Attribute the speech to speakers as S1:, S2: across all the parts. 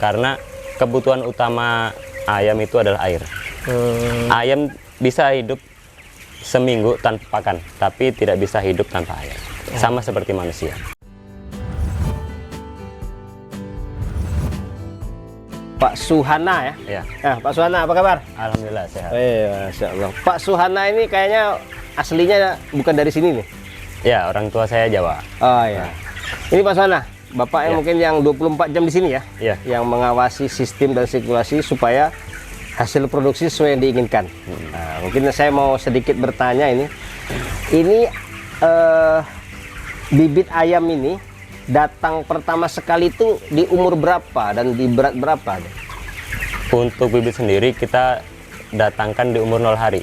S1: karena kebutuhan utama ayam itu adalah air. Ayam bisa hidup seminggu tanpa pakan, tapi tidak bisa hidup tanpa air. Sama seperti manusia.
S2: Pak Suhana ya?
S1: Ya.
S2: Pak Suhana, apa kabar?
S1: Alhamdulillah sehat.
S2: Masya Allah. Pak Suhana ini kayaknya aslinya bukan dari sini nih?
S1: Ya, orang tua saya Jawa.
S2: Oh ya. Ini Pak Suhana, Bapak yang mungkin yang 24 jam di sini ya?
S1: Iya.
S2: Yang mengawasi sistem dan sirkulasi supaya hasil produksi sesuai yang diinginkan. Nah, mungkin saya mau sedikit bertanya ini. Ini bibit ayam ini datang pertama sekali itu di umur berapa dan di berat berapa?
S1: Untuk bibit sendiri kita datangkan di umur 0 hari.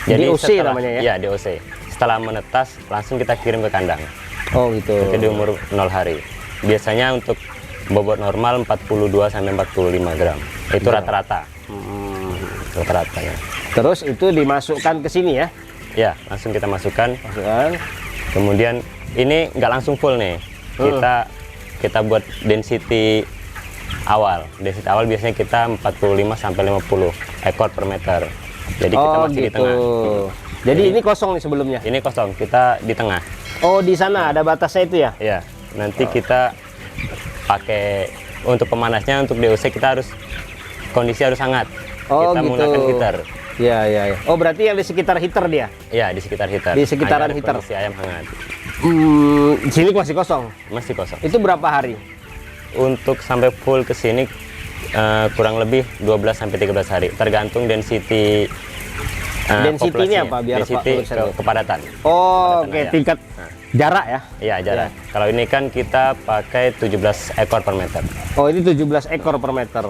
S1: Jadi
S2: DOC namanya ya?
S1: Iya, DOC. Setelah menetas langsung kita kirim ke kandang.
S2: Oh gitu.
S1: Itu di umur 0 hari. Biasanya untuk bobot normal 42 sampai 45 gram. Itu rata-rata. Rata-rata ya.
S2: Terus itu dimasukkan ke sini ya?
S1: Ya, langsung kita masukkan.
S2: Masukkan.
S1: Kemudian ini nggak langsung full nih. Kita buat density awal. Density awal biasanya kita 45 sampai 50 ekor per meter. Jadi kita masih di tengah.
S2: Jadi ini kosong nih sebelumnya?
S1: Ini kosong, kita di tengah.
S2: Oh, di sana ada batasnya itu ya?
S1: Ya, nanti kita pakai untuk pemanasnya, untuk DOC kita harus kondisi harus hangat.
S2: Oh,
S1: kita
S2: gitu.
S1: menggunakan heater.
S2: Ya. Oh, berarti yang di sekitar heater dia?
S1: Ya, di sekitar heater.
S2: Di sekitaran
S1: agar
S2: heater.
S1: kondisi ayam hangat.
S2: Di sini masih kosong?
S1: Masih kosong.
S2: Itu berapa hari?
S1: Untuk sampai full ke sini kurang lebih 12 sampai 13 hari, tergantung density.
S2: Density ini apa? Biar
S1: density kepadatan.
S2: Oh,
S1: kepadatan
S2: oke,
S1: ayam.
S2: tingkat jarak ya?
S1: Iya, jarak. Kalau ini kan kita pakai 17 ekor per meter.
S2: Oh, ini 17 ekor per meter.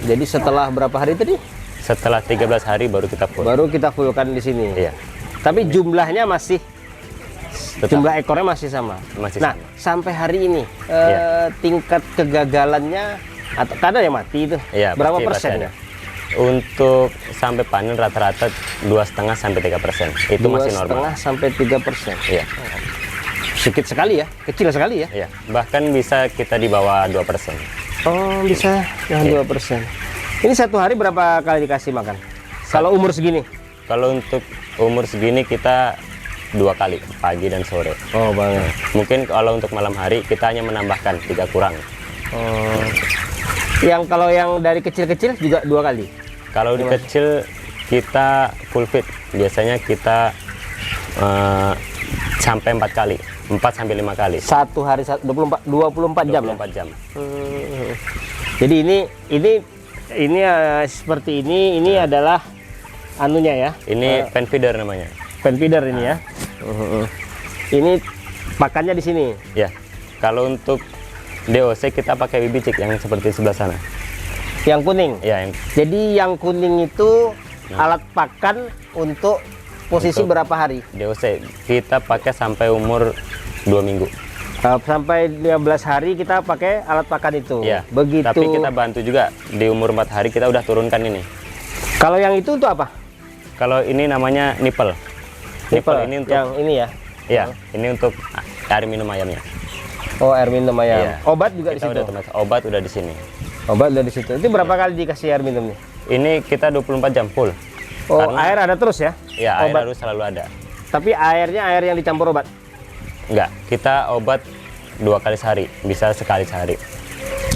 S2: Jadi setelah berapa hari tadi?
S1: Setelah 13 hari baru kita full.
S2: Baru kita fullkan di sini.
S1: Iya.
S2: Tapi jumlahnya masih
S1: Tetap.
S2: jumlah ekornya masih sama.
S1: Masih
S2: Nah,
S1: sama.
S2: sampai hari ini tingkat kegagalannya atau kadang ya mati itu
S1: Iya,
S2: berapa
S1: pasti
S2: persennya?
S1: ada. Untuk sampai panen rata-rata 2,5 sampai 3%. Itu masih normal.
S2: 2,5 sampai 3%.
S1: Iya.
S2: Sedikit sekali ya, kecil sekali ya.
S1: Iya. Bahkan bisa kita di bawah 2%.
S2: Oh, bisa yang 2%. Ini satu hari berapa kali dikasih makan? Kalau umur segini?
S1: Kalau untuk umur segini kita 2 kali, pagi dan sore.
S2: Oh, banget.
S1: Mungkin kalau untuk malam hari kita hanya menambahkan 3 kurang.
S2: Oh. Yang kalau yang dari kecil-kecil juga 2 kali?
S1: Kalau di kecil kita full feed. Biasanya kita sampai 4 kali, 4 sampai 5 kali.
S2: Satu hari 24 jam ya?
S1: 24 jam.
S2: Jadi ini seperti ini adalah anunya ya?
S1: Ini pen feeder namanya.
S2: Pen feeder ini ya? Ini pakannya di sini?
S1: Ya. Kalau untuk DOC kita pakai bibicik yang seperti sebelah sana.
S2: Yang kuning?
S1: Ya, yang
S2: Jadi yang kuning itu alat pakan untuk posisi berapa hari?
S1: DOC kita pakai sampai umur 2 minggu.
S2: Sampai 15 hari kita pakai alat pakan itu.
S1: Ya.
S2: Begitu.
S1: Tapi kita bantu juga di umur 4 hari kita udah turunkan ini.
S2: Kalau yang itu untuk apa?
S1: Kalau ini namanya nipple. Nipple ini untuk
S2: yang ini ya?
S1: Ya, ini untuk air minum ayamnya.
S2: Oh, air minum ayam.
S1: Iya.
S2: Obat juga di
S1: Kita
S2: situ.
S1: udah termasuk obat udah di sini.
S2: Obat udah di situ. Itu berapa kali dikasih air minum nih?
S1: Ini kita 24 jam full.
S2: Oh,
S1: Karena-
S2: air ada terus ya?
S1: Ya, air
S2: Obat.
S1: harus selalu ada.
S2: Tapi airnya air yang dicampur obat.
S1: Enggak, kita obat 2 kali sehari, bisa sekali sehari.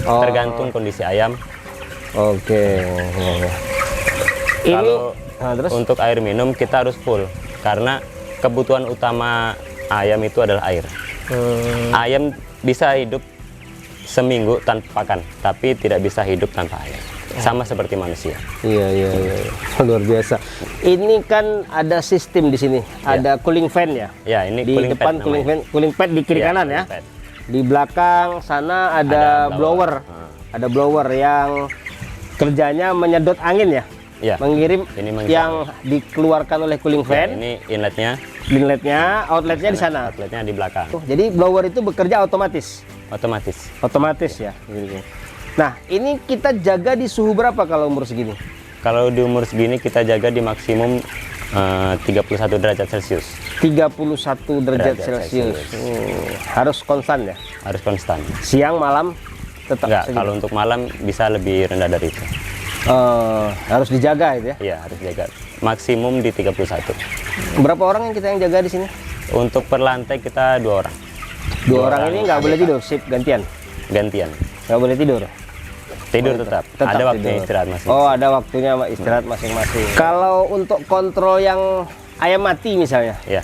S2: Oh.
S1: Tergantung kondisi ayam.
S2: Oke. Ini
S1: Kalau
S2: terus
S1: untuk air minum kita harus full karena kebutuhan utama ayam itu adalah air. Ayam bisa hidup seminggu tanpa pakan, tapi tidak bisa hidup tanpa air. Sama seperti manusia.
S2: Iya. Luar biasa. Ini kan ada sistem di sini. Ada cooling fan ya.
S1: Ya, ini
S2: Di
S1: cooling
S2: depan
S1: pad
S2: cooling
S1: namanya.
S2: fan, cooling pad di kiri
S1: Ya,
S2: kanan ya.
S1: cooling pad.
S2: Di belakang sana ada
S1: Ada
S2: blower.
S1: blower.
S2: Ada blower yang kerjanya menyedot angin ya.
S1: Ya.
S2: Mengirim
S1: Ini mengirim.
S2: yang dikeluarkan oleh cooling
S1: Ya,
S2: fan.
S1: ini inletnya,
S2: Inletnya, outletnya di sana.
S1: outletnya di belakang.
S2: Jadi blower itu bekerja otomatis.
S1: Otomatis.
S2: Ya. Gini. Nah, ini kita jaga di suhu berapa kalau umur segini?
S1: Kalau di umur segini kita jaga di maksimum 31 derajat Celcius.
S2: 31 derajat
S1: Derajat
S2: Celcius.
S1: Celcius.
S2: Harus konstan ya.
S1: Harus konstan.
S2: Siang malam tetap
S1: Enggak,
S2: segitu?
S1: kalau untuk malam bisa lebih rendah dari itu.
S2: Harus dijaga itu ya.
S1: Iya, harus jaga. Maksimum di 31.
S2: Berapa orang yang kita yang jaga di sini?
S1: Untuk per lantai kita 2 orang.
S2: Dua orang ini nggak boleh
S1: ABK.
S2: tidur, shift gantian.
S1: Gantian.
S2: Nggak boleh tidur.
S1: Tidur tetap. Ada waktunya
S2: tidur.
S1: istirahat masing.
S2: Oh, ada waktunya istirahat masing-masing. Kalau untuk kontrol yang ayam mati misalnya,
S1: Ya.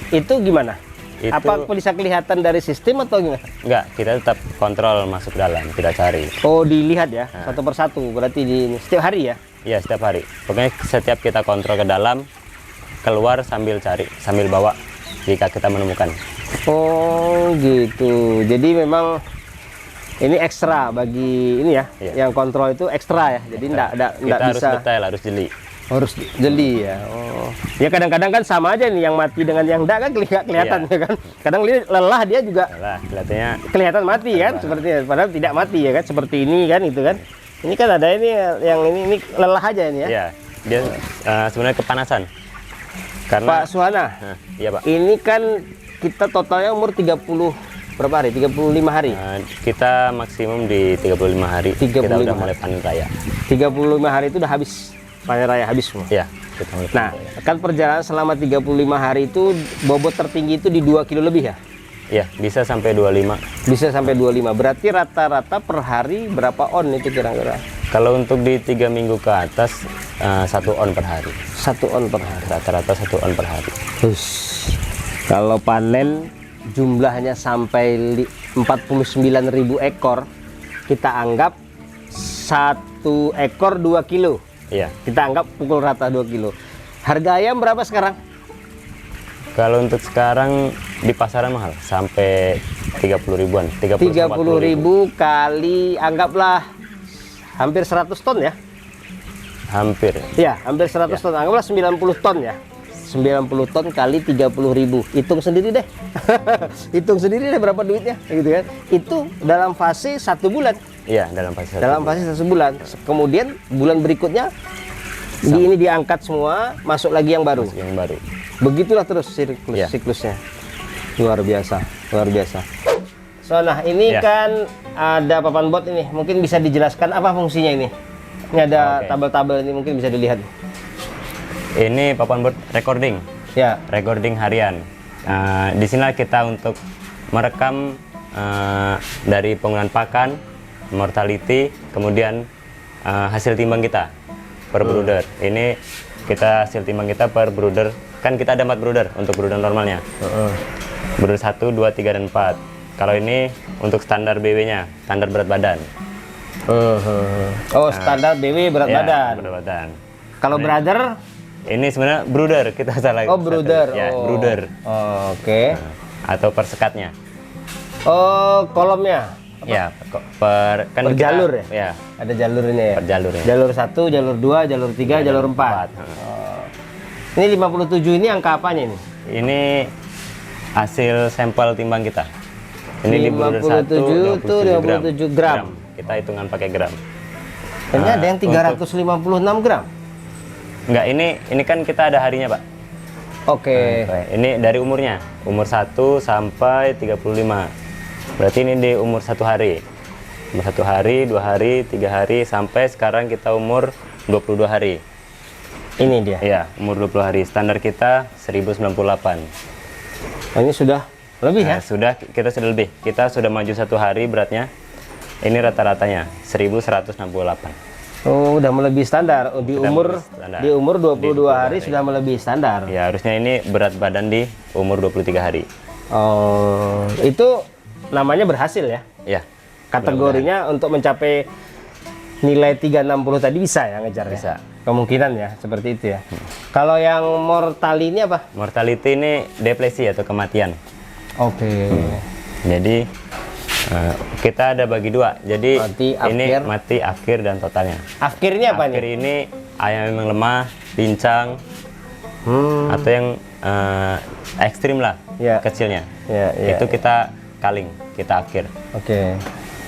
S2: itu gimana?
S1: Itu
S2: Apa bisa kelihatan dari sistem atau gimana?
S1: enggak, kita tetap kontrol masuk dalam, kita cari.
S2: Oh, dilihat ya, satu persatu. Berarti setiap hari ya?
S1: Iya, setiap hari. Pokoknya setiap kita kontrol ke dalam, keluar sambil cari, sambil bawa jika kita menemukan.
S2: Oh, gitu. Jadi memang ini ekstra bagi ini ya,
S1: Iya.
S2: yang kontrol itu ekstra ya. Jadi enggak
S1: Kita harus
S2: bisa
S1: detail, harus jeli.
S2: harus jeli ya. Oh. Ya kadang-kadang kan sama aja nih yang mati dengan yang enggak kan kelihatan
S1: Iya.
S2: ya kan. Kadang lelah dia juga
S1: Lah, kelihatannya
S2: kelihatan mati kan seperti padahal tidak mati ya kan seperti ini kan itu kan. Ini kan ada ini yang ini lelah aja ini ya.
S1: ya, dia sebenarnya kepanasan. Karena
S2: Pak Suhana,
S1: iya, Pak.
S2: ini kan kita totalnya umur 30 berapa hari? 35 hari.
S1: Kita maksimum di 35 hari
S2: 35
S1: kita udah
S2: hari.
S1: mulai panen raya.
S2: 35 hari itu udah habis. Panen raya habis semua.
S1: Iya, kita mulai
S2: Nah,
S1: panen raya.
S2: kan perjalanan selama 35 hari itu bobot tertinggi itu di 2 kilo lebih ya?
S1: Iya, bisa sampai 25.
S2: Bisa sampai 25. Berarti rata-rata per hari berapa on itu kira-kira?
S1: Kalau untuk di 3 minggu ke atas 1 on per hari.
S2: 1 on per hari.
S1: Rata-rata 1 on per hari.
S2: Terus kalau panen jumlahnya sampai 49.000 ekor, kita anggap 1 ekor 2 kilo.
S1: Iya.
S2: Kita anggap pukul rata 2 kilo. Harga ayam berapa sekarang?
S1: Kalau untuk sekarang di pasaran mahal sampai 30 ribuan.
S2: 30.000 kali anggaplah hampir 100 ton ya.
S1: Hampir.
S2: Ya, hampir 100 ton. Anggaplah 90 ton ya. 90 ton kali 30.000. Hitung sendiri deh. Hitung sendiri deh berapa duitnya, gitu kan. Itu dalam fase 1 bulan.
S1: Iya, dalam fase
S2: Dalam fase 1 bulan. Kemudian bulan berikutnya ini diangkat semua, masuk lagi yang baru.
S1: yang baru.
S2: Begitulah terus
S1: Iya.
S2: siklusnya. Luar biasa, luar biasa. So, nah ini
S1: Iya.
S2: kan ada papan bot ini. Mungkin bisa dijelaskan apa fungsinya ini? Ini ada
S1: Oke.
S2: tabel-tabel ini mungkin bisa dilihat.
S1: Ini papan board recording,
S2: Ya.
S1: recording harian. Di sini kita untuk merekam dari penggunaan pakan, mortality, kemudian hasil timbang kita per brooder. Ini kita hasil timbang kita per brooder. Kan kita ada 4 brooder untuk brooder normalnya. Brooder 1, 2, 3, dan 4. Kalau ini untuk standar BW-nya, standar berat badan.
S2: Oh, standar BW berat
S1: Ya,
S2: badan.
S1: berat badan.
S2: Kalau brother,
S1: Ini sebenarnya brooder, kita salah.
S2: oh brother.
S1: Ya,
S2: Oh.
S1: brooder.
S2: Oh, oke.
S1: Atau per sekatnya.
S2: Oh, kolomnya.
S1: Ya, kan
S2: Per
S1: kita-
S2: jalur ya?
S1: Ya,
S2: Ada jalurnya ya.
S1: per jalurnya.
S2: Jalur 1, jalur 2, jalur 3, jalur 4. Ini 57 ini angka apanya ini?
S1: Ini hasil sampel timbang kita. Ini di brooder
S2: 57 itu 57 gram.
S1: Kita hitungan pakai gram.
S2: Ini ada yang 356 gram.
S1: Enggak, ini kan kita ada harinya, Pak.
S2: Oke.
S1: Ini dari umurnya. Umur 1 sampai 35. Berarti ini di umur 1 hari. Umur 1 hari, 2 hari, 3 hari, sampai sekarang kita umur 22 hari.
S2: Ini dia.
S1: Iya, umur 20 hari. Standar kita 1098.
S2: Oh, ini sudah lebih ya?
S1: Kita sudah lebih. Kita sudah maju 1 hari beratnya. Ini rata-ratanya 1168.
S2: Oh, udah melebihi standar. Oh, di
S1: Sudah
S2: umur
S1: melebihi standar.
S2: di umur 22 hari
S1: hari.
S2: sudah melebihi standar.
S1: Ya, harusnya ini berat badan di umur 23 hari.
S2: Oh, itu namanya berhasil ya?
S1: Ya,
S2: Kategorinya untuk mencapai nilai 360 tadi bisa ya ngejar ya?
S1: Bisa.
S2: Kemungkinan ya, seperti itu ya. Kalau yang mortali ini apa?
S1: mortality ini depresi atau kematian.
S2: Oke.
S1: Jadi kita ada bagi 2. Jadi
S2: Mati,
S1: ini
S2: akhir.
S1: mati, akhir, dan totalnya.
S2: Akhirnya apa
S1: Akhir
S2: nih?
S1: ini ayam yang lemah, pincang, atau yang ekstrim lah,
S2: Ya.
S1: kecilnya.
S2: Ya, ya.
S1: Itu kita kaling, kita akhir.
S2: Oke.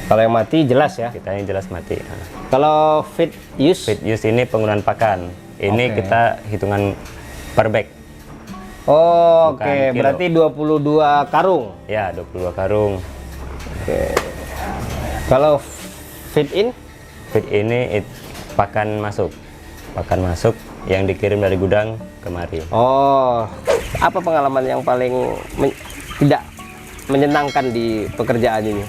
S2: Kalau yang mati jelas ya.
S1: Kita yang jelas mati.
S2: Kalau fit use,
S1: Feed use ini penggunaan pakan. Ini
S2: Oke.
S1: kita hitungan per bag.
S2: oh, oke.
S1: Bukan kilo.
S2: Berarti 22 karung.
S1: Ya, 22 karung.
S2: Oke. Kalau Feed in?
S1: Feed ini pakan masuk yang dikirim dari gudang kemari.
S2: Oh, apa pengalaman yang paling tidak menyenangkan di pekerjaan ini?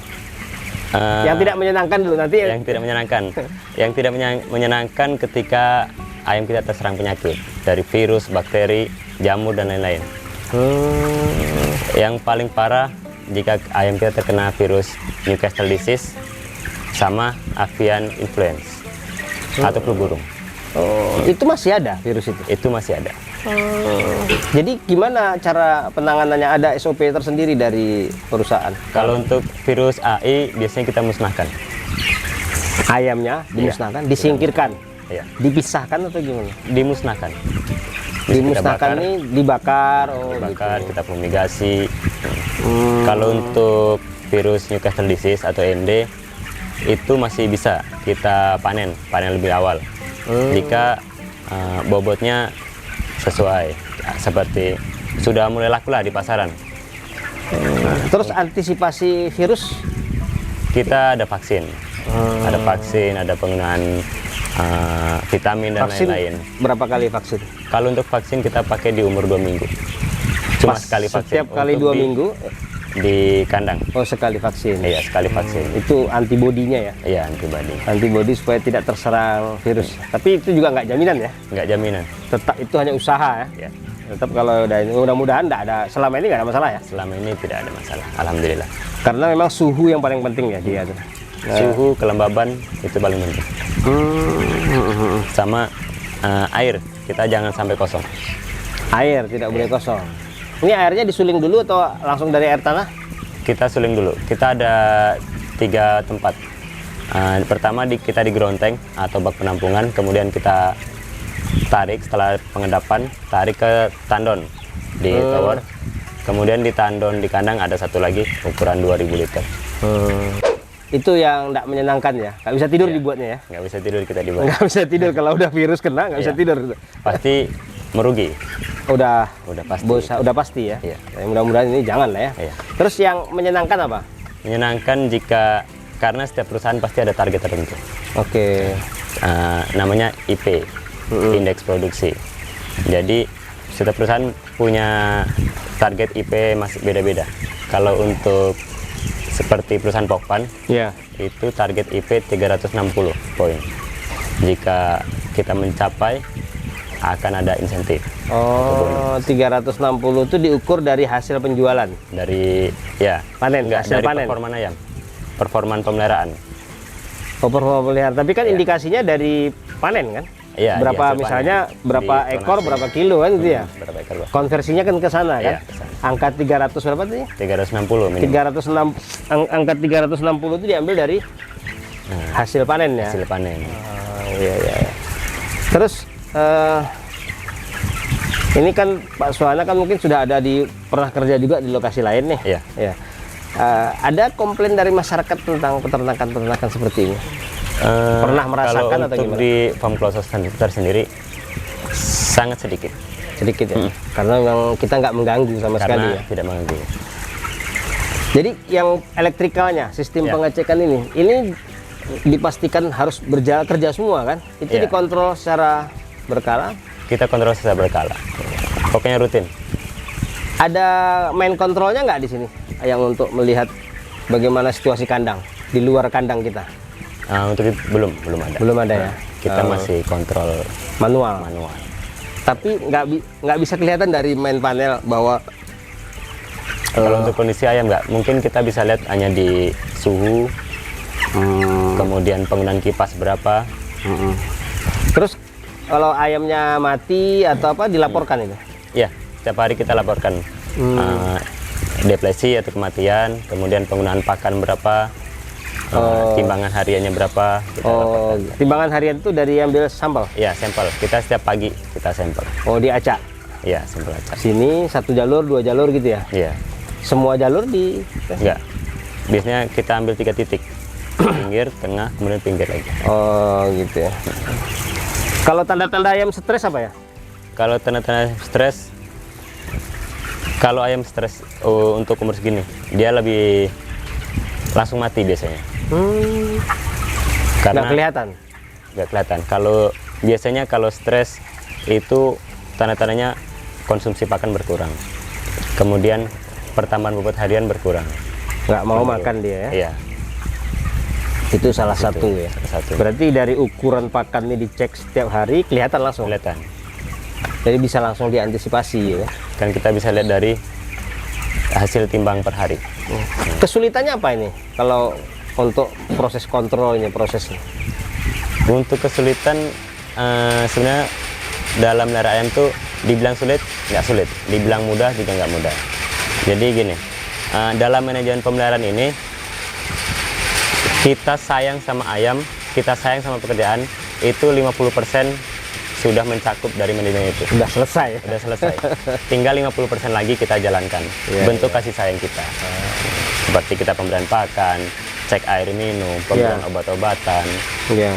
S2: Yang tidak menyenangkan dulu nanti.
S1: Yang tidak menyenangkan, yang tidak menyenangkan ketika ayam kita terserang penyakit dari virus, bakteri, jamur dan lain-lain. Yang paling parah jika ayam kita terkena virus Newcastle disease sama avian influenza atau flu burung.
S2: Oh, itu masih ada virus itu?
S1: Itu masih ada.
S2: Jadi gimana cara penanganannya? Ada SOP tersendiri dari perusahaan?
S1: Kalau untuk virus AI biasanya kita musnahkan.
S2: Ayamnya dimusnahkan, disingkirkan,
S1: Iya,
S2: dipisahkan atau gimana?
S1: dimusnahkan.
S2: Dimusnahkan
S1: bakar.
S2: nih dibakar. Oh,
S1: Bakar,
S2: gitu.
S1: kita fumigasi. Kalau untuk virus Newcastle disease atau ND itu masih bisa kita panen lebih awal. Jika bobotnya sesuai, seperti sudah mulai laku lah di pasaran.
S2: Terus antisipasi virus?
S1: Kita ada vaksin, ada penggunaan vitamin dan
S2: Vaksin
S1: lain-lain.
S2: berapa kali vaksin?
S1: Kalau untuk vaksin kita pakai di umur 2 minggu. Cuma sekali vaksin.
S2: Setiap kali
S1: Untuk
S2: 2 minggu?
S1: di kandang.
S2: Oh, sekali vaksin.
S1: Iya, sekali vaksin.
S2: Itu antibodinya ya?
S1: Iya, antibody.
S2: Antibodi supaya tidak terserang virus. Tapi itu juga nggak jaminan ya?
S1: Nggak jaminan.
S2: Tetap itu hanya usaha ya?
S1: Ya.
S2: Tetap kalau udah ini, mudah-mudahan nggak ada, selama ini nggak ada masalah ya?
S1: Selama ini tidak ada masalah. Alhamdulillah.
S2: Karena memang suhu yang paling penting ya dia tuh.
S1: Suhu, kelembaban itu paling penting. Sama air, kita jangan sampai kosong.
S2: Air tidak boleh kosong. Ini airnya disuling dulu atau langsung dari air tanah?
S1: Kita suling dulu. Kita ada 3 tempat. Pertama kita di ground tank atau bak penampungan, kemudian kita tarik setelah pengendapan, tarik ke tandon di tower. Kemudian di tandon di kandang ada satu lagi ukuran 2000 liter.
S2: Itu yang tidak menyenangkan ya? Nggak bisa tidur dibuatnya ya?
S1: Nggak bisa tidur kita di bawah.
S2: Nggak bisa tidur kalau udah virus kena, nggak bisa
S1: Iya.
S2: tidur.
S1: Pasti merugi.
S2: Udah
S1: pasti.
S2: udah pasti ya?
S1: Iya.
S2: Ya, mudah-mudahan ini jangan lah ya.
S1: Iya.
S2: Terus yang menyenangkan apa?
S1: Menyenangkan karena setiap perusahaan pasti ada target tertentu.
S2: Oke.
S1: Namanya IP, indeks produksi. Jadi setiap perusahaan punya target IP masih beda-beda. Kalau untuk seperti perusahaan Pokpan,
S2: Ya.
S1: itu target IP 360 poin. Jika kita mencapai, akan ada insentif.
S2: Oh, 360 itu diukur dari hasil penjualan.
S1: Dari
S2: Panen, hasil
S1: dari
S2: panen.
S1: performa ayam, performan pemeliharaan.
S2: Oh, pemeliharaan. Tapi kan indikasinya dari panen kan?
S1: Iya,
S2: Berapa
S1: hasil
S2: misalnya
S1: panen.
S2: berapa
S1: Di
S2: ekor,
S1: tonase.
S2: berapa kilo kan gitu ya?
S1: Berapa ekor, Bang?
S2: Konversinya kan ke sana kan?
S1: Iya, ke sana.
S2: Angka 300 berapa tadi?
S1: 360 minimal.
S2: 306 angka 360 itu diambil dari hasil panen ya.
S1: Hasil panen.
S2: Oh, iya, iya. Terus ini kan Pak Suhana kan mungkin sudah ada pernah kerja juga di lokasi lain nih.
S1: Iya.
S2: Ya. Ada komplain dari masyarakat tentang peternakan seperti ini? Pernah merasakan
S1: kalau
S2: atau
S1: untuk
S2: gimana?
S1: di farm closed tersendiri sangat sedikit.
S2: Sedikit ya, karena memang kita nggak mengganggu sama sekali
S1: Karena
S2: ya.
S1: tidak mengganggu.
S2: Jadi yang elektrikalnya, sistem
S1: Ya.
S2: pengecekan ini dipastikan harus kerja semua kan? Itu
S1: Ya.
S2: dikontrol secara berkala.
S1: Kita kontrol secara berkala. Pokoknya rutin.
S2: Ada main kontrolnya nggak di sini? Yang untuk melihat bagaimana situasi kandang di luar kandang kita?
S1: Untuk itu belum ada.
S2: Belum ada ya.
S1: Kita masih kontrol
S2: Manual.
S1: manual.
S2: Tapi nggak bisa kelihatan dari main panel bahwa
S1: Kalau untuk kondisi ayam nggak, mungkin kita bisa lihat hanya di suhu, kemudian penggunaan kipas berapa.
S2: terus kalau ayamnya mati atau apa dilaporkan itu?
S1: Ya, setiap hari kita laporkan depresi atau kematian, kemudian penggunaan pakan berapa, timbangan hariannya berapa. Kita
S2: Oh, timbangan harian itu dari ambil sampel.
S1: Ya, sampel. Kita setiap pagi kita sampel.
S2: Oh, diacak.
S1: Ya, sampel acak.
S2: Sini 1 jalur, 2 jalur gitu ya.
S1: Iya.
S2: Semua jalur di
S1: Enggak. Biasanya kita ambil 3 titik. Pinggir, tengah, kemudian pinggir lagi.
S2: Oh, gitu ya. Kalau tanda-tanda ayam stres apa ya?
S1: Kalau tanda-tanda stres, kalau ayam stres untuk umur segini, dia lebih langsung mati biasanya. Karena
S2: nggak kelihatan.
S1: nggak kelihatan. Kalau biasanya kalau stres itu tanda-tandanya konsumsi pakan berkurang. Kemudian pertambahan bobot harian berkurang.
S2: Nggak mau makan dia ya.
S1: Iya,
S2: Itu salah satu ya.
S1: salah satu.
S2: Berarti dari ukuran pakannya dicek setiap hari kelihatan langsung.
S1: Kelihatan.
S2: Jadi bisa langsung diantisipasi ya.
S1: Kan kita bisa lihat dari hasil timbang per hari.
S2: Kesulitannya apa ini kalau untuk proses kontrolnya, prosesnya?
S1: Untuk kesulitan sebenarnya dalam melihara ayam tuh dibilang sulit, nggak sulit. Dibilang mudah juga nggak mudah. Jadi gini, dalam manajemen pemeliharaan ini kita sayang sama ayam, kita sayang sama pekerjaan itu 50% sudah mencakup dari manajemen itu.
S2: Sudah selesai.
S1: Udah selesai. Tinggal 50% lagi kita jalankan.
S2: Iya,
S1: Bentuk kasih sayang kita. Seperti kita pemberian pakan, cek air minum, pemberian obat-obatan,
S2: Iya.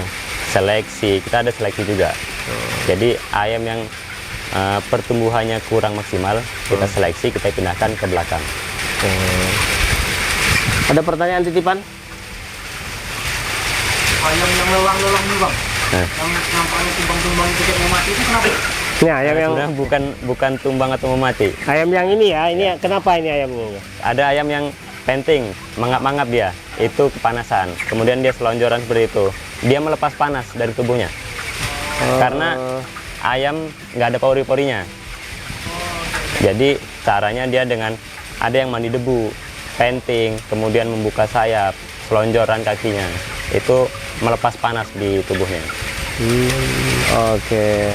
S1: seleksi. Kita ada seleksi juga. Jadi ayam yang pertumbuhannya kurang maksimal, kita seleksi, kita pindahkan ke belakang.
S2: Ada pertanyaan titipan?
S3: Ayam yang lelang-lelang nih bang,
S1: Nah.
S3: yang nampaknya tumbang-tumbang itu kayak mau mati itu kenapa?
S2: Ini ayam yang
S1: Sebenarnya bukan tumbang atau mau mati.
S2: ayam yang ini ya. Ini kenapa ini ayam ini?
S1: Ada ayam yang penting, mangap-mangap dia, itu kepanasan. Kemudian dia selonjoran seperti itu. Dia melepas panas dari tubuhnya. Karena ayam nggak ada pori-porinya. Jadi caranya dia dengan ada yang mandi debu, penting, kemudian membuka sayap, selonjoran kakinya. Itu melepas panas di tubuhnya.
S2: Oke.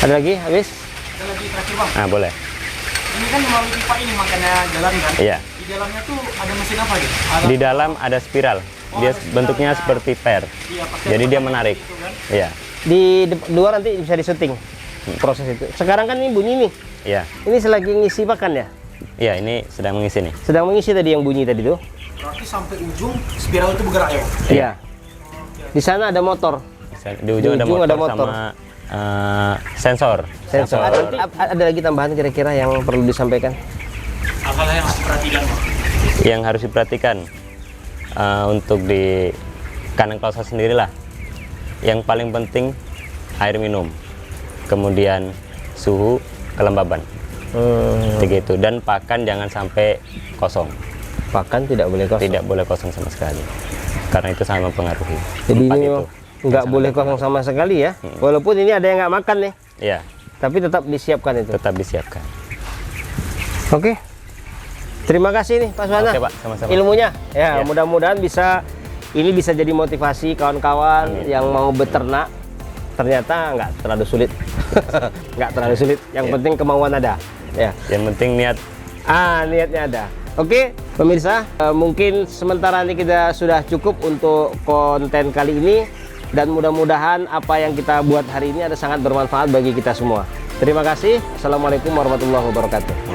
S2: Ada lagi habis?
S3: Ada lagi terakhir bang,
S1: Nah, boleh.
S3: ini kan melalui pipa ini makanya jalan kan?
S1: Iya.
S3: Di dalamnya tuh ada mesin apa gitu?
S1: Di dalam ada spiral. Dia
S3: ada spiral.
S1: bentuknya seperti per.
S3: Iya, pakai
S1: Jadi dia
S3: pakai
S1: menarik.
S3: gitu kan?
S1: Iya.
S2: Di luar nanti bisa disetting proses itu. Sekarang kan ini bunyi nih.
S1: Iya.
S2: Ini selagi ngisi pakan ya.
S1: Iya, ini sedang mengisi nih.
S2: Sedang mengisi tadi yang bunyi tadi tuh.
S3: Berarti sampai ujung spiral itu bergerak ya bang?
S2: Iya. Di sana ada motor.
S1: Di ujung,
S2: Di ujung
S1: ada
S2: ada
S1: motor,
S2: motor.
S1: sama sensor.
S2: Sensor. Ada lagi tambahan kira-kira yang perlu disampaikan?
S3: Hal-hal yang harus diperhatikan bang?
S1: Yang harus diperhatikan untuk di kandang klausa sendirilah. Yang paling penting air minum, kemudian suhu, kelembaban, begitu. Dan pakan jangan sampai kosong.
S2: Pakan tidak boleh kosong.
S1: Tidak boleh kosong sama sekali, karena itu sangat mempengaruhi.
S2: Jadi
S1: Empat
S2: ini
S1: itu.
S2: nggak boleh kosong sama sekali ya. Walaupun ini ada yang nggak makan nih,
S1: Iya,
S2: tapi tetap disiapkan itu.
S1: tetap disiapkan.
S2: Oke. Terima kasih nih Pak Suwana.
S1: Oke, Pak, sama-sama.
S2: Ilmunya. Ya,
S1: Iya.
S2: mudah-mudahan ini bisa jadi motivasi kawan-kawan yang mau beternak. Ternyata nggak terlalu sulit. Nggak terlalu sulit. Yang
S1: Iya.
S2: penting kemauan ada. Ya.
S1: Yang penting niat.
S2: Niatnya ada. Oke, pemirsa, mungkin sementara ini kita sudah cukup untuk konten kali ini, dan mudah-mudahan apa yang kita buat hari ini ada sangat bermanfaat bagi kita semua. Terima kasih. Assalamualaikum warahmatullahi wabarakatuh.